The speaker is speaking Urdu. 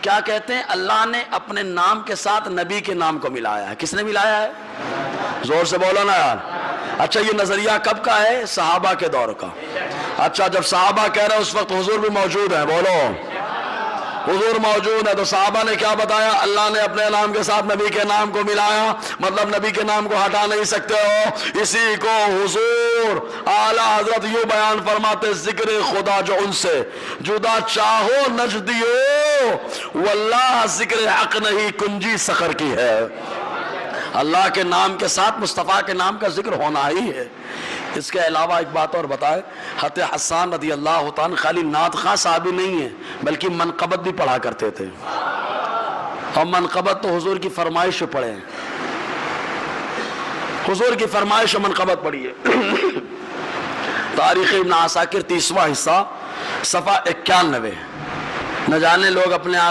کیا کہتے ہیں؟ اللہ نے اپنے نام کے ساتھ نبی کے نام کو ملایا ہے۔ کس نے ملایا ہے؟ زور سے بولو نا یار۔ اچھا یہ نظریہ کب کا ہے؟ صحابہ کے دور کا۔ اچھا جب صحابہ کہہ رہے ہیں اس وقت حضور بھی موجود ہیں، بولو حضور موجود ہے، تو صحابہ نے کیا بتایا؟ اللہ نے اپنے نام کے ساتھ نبی کے نام کو ملایا، مطلب نبی کے نام کو ہٹا نہیں سکتے ہو۔ اسی کو حضور اعلیٰ حضرت یوں بیان فرماتے، ذکر خدا جو ان سے جدا چاہو نجدیو، واللہ ذکر حق نہیں کنجی سخر کی ہے۔ اللہ کے نام کے ساتھ مصطفیٰ کے نام کا ذکر ہونا ہی ہے۔ اس کے علاوہ ایک بات اور بتائے، حضرت حسان رضی اللہ تعالیٰ خالی نعت خواں صحابی نہیں ہیں بلکہ منقبت بھی پڑھا کرتے تھے، اور منقبت تو حضور کی فرمائش پڑھے ہیں، حضور کی فرمائش و منقبت پڑھی ہے۔ تاریخ ابن عساکر 30واں حصہ صفحہ 91۔ نہ جانے لوگ اپنے آپ